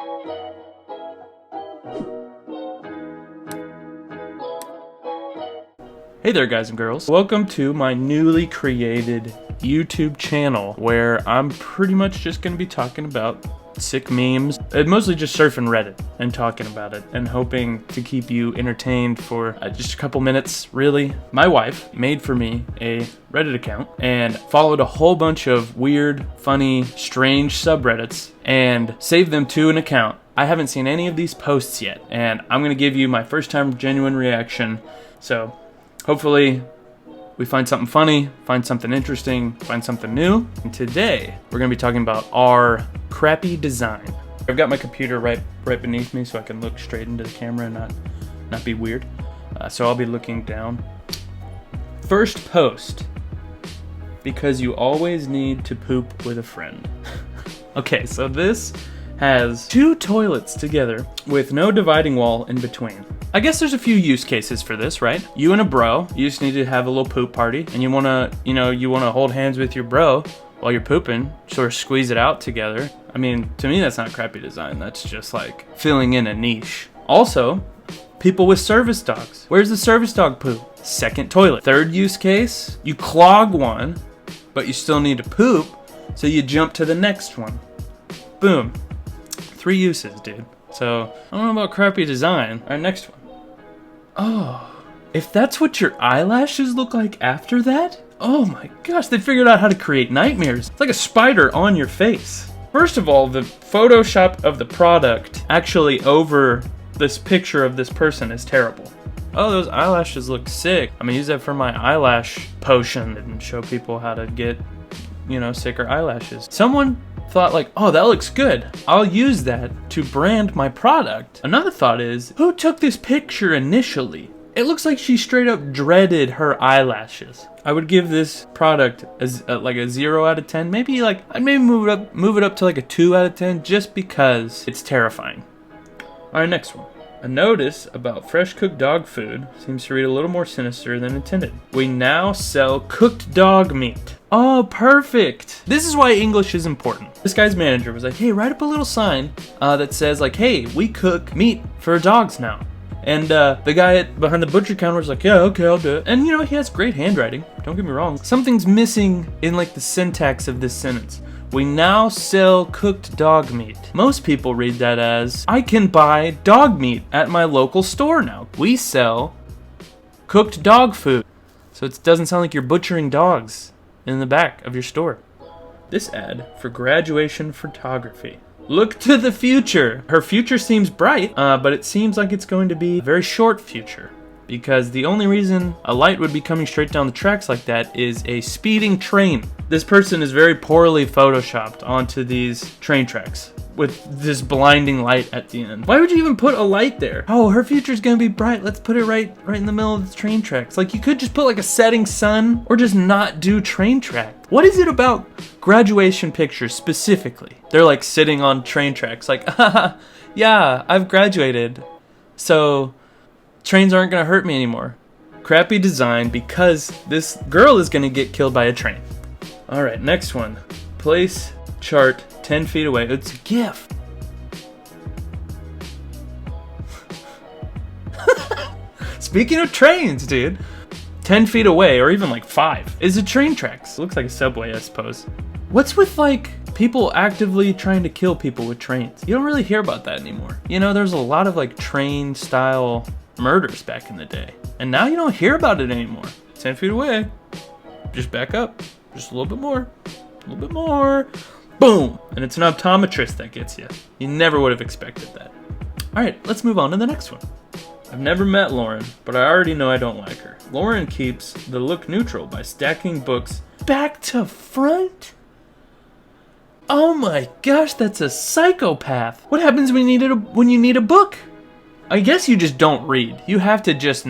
Hey there guys and girls, welcome to my newly created YouTube channel where I'm pretty much just going to be talking about sick memes, mostly just surfing Reddit and talking about it and hoping to keep you entertained for just a couple minutes, really. My wife made for me a Reddit account and followed a whole bunch of weird, funny, strange subreddits and saved them to an account. I haven't seen any of these posts yet and I'm going to give you my first time genuine reaction, so hopefully we find something funny, find something interesting, find something new. And today we're gonna be talking about our crappy design. I've got my computer right beneath me so I can look straight into the camera and not be weird. So I'll be looking down. First post, because you always need to poop with a friend. Okay, so this has two toilets together with no dividing wall in between. I guess there's a few use cases for this, right? You and a bro, you just need to have a little poop party and you wanna hold hands with your bro while you're pooping, sort of squeeze it out together. I mean, to me that's not crappy design, that's just like filling in a niche. Also, people with service dogs. Where's the service dog poop? Second toilet. Third use case, you clog one, but you still need to poop, so you jump to the next one. Boom. 3 uses, dude. So, I don't know about crappy design. All right, next one. Oh, if that's what your eyelashes look like after that? Oh my gosh, they figured out how to create nightmares. It's like a spider on your face. First of all, the Photoshop of the product actually over this picture of this person is terrible. Oh, those eyelashes look sick. I'm gonna use that for my eyelash potion and show people how to get, sicker eyelashes. Someone thought like, oh, that looks good. I'll use that to brand my product. Another thought is, who took this picture initially? It looks like she straight up dreaded her eyelashes. I would give this product as like a 0 out of 10. Maybe like, I'd maybe move it up to like a 2 out of 10 just because it's terrifying. All right, next one. A notice about fresh cooked dog food seems to read a little more sinister than intended. We now sell cooked dog meat. Oh, perfect. This is why English is important. This guy's manager was like, hey, write up a little sign that says like, hey, we cook meat for dogs now. And the guy behind the butcher counter was like, yeah, okay, I'll do it. And he has great handwriting, don't get me wrong. Something's missing in like the syntax of this sentence. We now sell cooked dog meat. Most people read that as, I can buy dog meat at my local store now. We sell cooked dog food. So it doesn't sound like you're butchering dogs in the back of your store. This ad for graduation photography. Look to the future. Her future seems bright, but it seems like it's going to be a very short future. Because the only reason a light would be coming straight down the tracks like that is a speeding train. This person is very poorly photoshopped onto these train tracks with this blinding light at the end. Why would you even put a light there? Oh, her future's gonna be bright. Let's put it right in the middle of the train tracks. Like, you could just put like a setting sun or just not do train track. What is it about graduation pictures specifically? They're like sitting on train tracks like, haha, yeah, I've graduated. So trains aren't gonna hurt me anymore. Crappy design because this girl is gonna get killed by a train. All right, next one. Place chart 10 feet away. It's a GIF. Speaking of trains, dude. 10 feet away, or even like 5, is a train tracks. Looks like a subway, I suppose. What's with like people actively trying to kill people with trains? You don't really hear about that anymore. There's a lot of like train style murders back in the day. And now you don't hear about it anymore. 10 feet away. Just back up. Just a little bit more. A little bit more. Boom! And it's an optometrist that gets you. You never would have expected that. Alright, let's move on to the next one. I've never met Lauren, but I already know I don't like her. Lauren keeps the look neutral by stacking books back to front? Oh my gosh, that's a psychopath. What happens when you need a book? I guess you just don't read. You have to just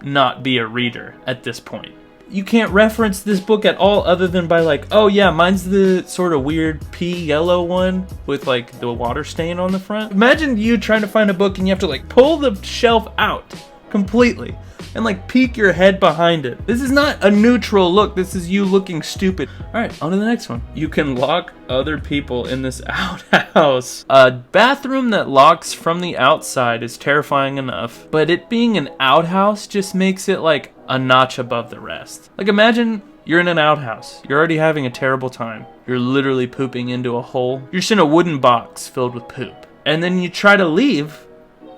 not be a reader at this point. You can't reference this book at all other than by like, oh yeah, mine's the sort of weird pea yellow one with like the water stain on the front. Imagine you trying to find a book and you have to like pull the shelf out completely and like peek your head behind it. This is not a neutral look. This is you looking stupid. All right, on to the next one. You can lock other people in this outhouse. A bathroom that locks from the outside is terrifying enough, but it being an outhouse just makes it like a notch above the rest. Like imagine you're in an outhouse. You're already having a terrible time. You're literally pooping into a hole. You're just in a wooden box filled with poop. And then you try to leave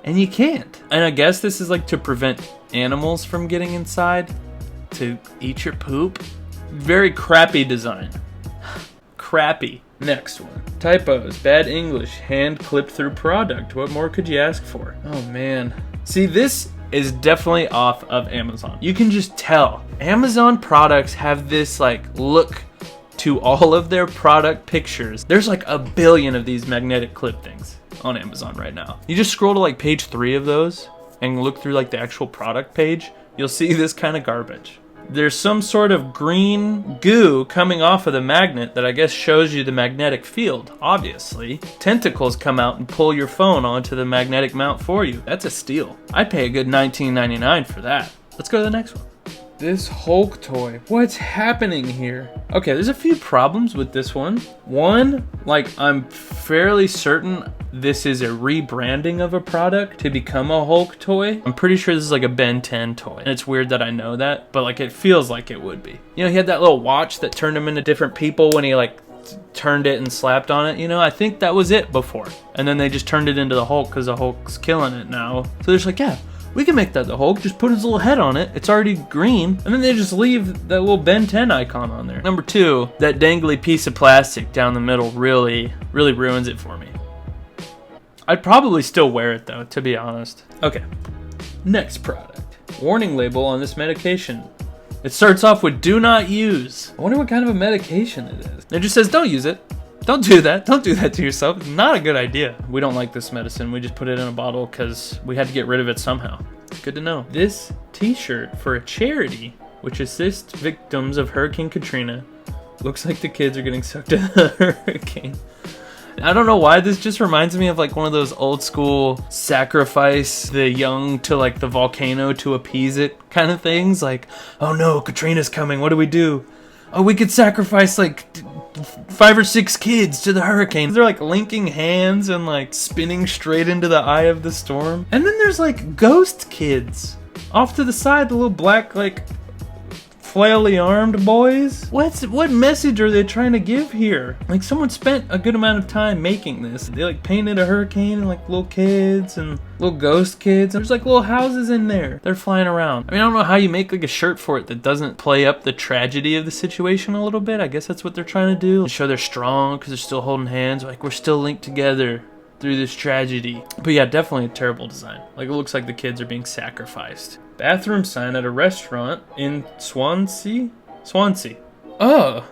and you can't. And I guess this is like to prevent animals from getting inside to eat your poop. Very crappy design. Crappy. Next one. Typos, bad English, hand clipped through product. What more could you ask for? Oh man. See, this is definitely off of Amazon. You can just tell. Amazon products have this like look to all of their product pictures. There's like a billion of these magnetic clip things on Amazon right now. You just scroll to like page 3 of those and look through like the actual product page. You'll see this kind of garbage. There's some sort of green goo coming off of the magnet that I guess shows you the magnetic field, obviously. Tentacles come out and pull your phone onto the magnetic mount for you. That's a steal. I'd pay a good $19.99 for that. Let's go to the next one. This Hulk toy. What's happening here? Okay, there's a few problems with this one. One, like I'm fairly certain this is a rebranding of a product to become a Hulk toy. I'm pretty sure this is like a Ben 10 toy. And it's weird that I know that, but like it feels like it would be. You know, he had that little watch that turned him into different people when he like turned it and slapped on it. You know, I think that was it before. And then they just turned it into the Hulk because the Hulk's killing it now. So they're just like, yeah, we can make that the Hulk, just put his little head on it. It's already green. And then they just leave that little Ben 10 icon on there. Number 2, that dangly piece of plastic down the middle really ruins it for me. I'd probably still wear it though, to be honest. Okay, next product. Warning label on this medication. It starts off with do not use. I wonder what kind of a medication it is. It just says don't use it. Don't do that. Don't do that to yourself. It's not a good idea. We don't like this medicine. We just put it in a bottle because we had to get rid of it somehow. Good to know. This t-shirt for a charity which assists victims of Hurricane Katrina. Looks like the kids are getting sucked into the hurricane. I don't know why this just reminds me of like one of those old school sacrifice the young to like the volcano to appease it kind of things. Like, oh no, Katrina's coming. What do we do? Oh, we could sacrifice like 5 or 6 kids to the hurricane. They're like linking hands and like spinning straight into the eye of the storm. And then there's like ghost kids off to the side, the little black like flaily armed boys. What message are they trying to give here? Like someone spent a good amount of time making this. They like painted a hurricane and like little kids and little ghost kids. There's like little houses in there. They're flying around. I mean, I don't know how you make like a shirt for it that doesn't play up the tragedy of the situation a little bit. I guess that's what they're trying to do. To show they're strong because they're still holding hands. Like we're still linked together through this tragedy. But yeah, definitely a terrible design. Like it looks like the kids are being sacrificed. Bathroom sign at a restaurant in Swansea? Oh,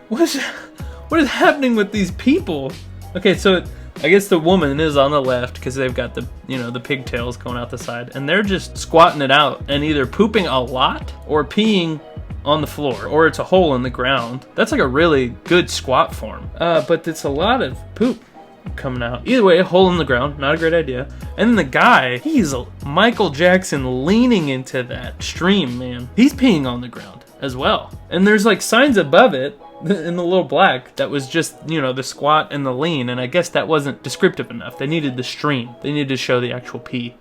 what is happening with these people? Okay, so I guess the woman is on the left because they've got the, you know, the pigtails going out the side, and they're just squatting it out and either pooping a lot or peeing on the floor, or it's a hole in the ground. That's like a really good squat form. But it's a lot of poop coming out. Either way, a hole in the ground, not a great idea. And then the guy, he's Michael Jackson leaning into that stream, man. He's peeing on the ground as well. And there's like signs above it in the little black that was just, you know, the squat and the lean, and I guess that wasn't descriptive enough. They needed the stream. They needed to show the actual pee.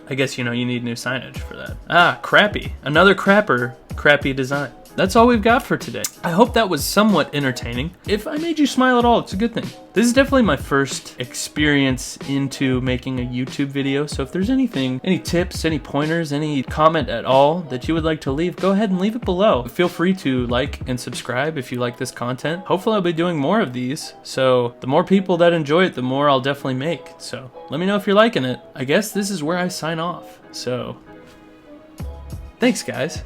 I guess, you know, you need new signage for that. Ah, crappy. Another crapper, crappy design. That's all we've got for today. I hope that was somewhat entertaining. If I made you smile at all, it's a good thing. This is definitely my first experience into making a YouTube video, so if there's anything, any tips, any pointers, any comment at all that you would like to leave, go ahead and leave it below. Feel free to like and subscribe if you like this content. Hopefully I'll be doing more of these, so the more people that enjoy it, the more I'll definitely make. So let me know if you're liking it. I guess this is where I sign off. So thanks, guys.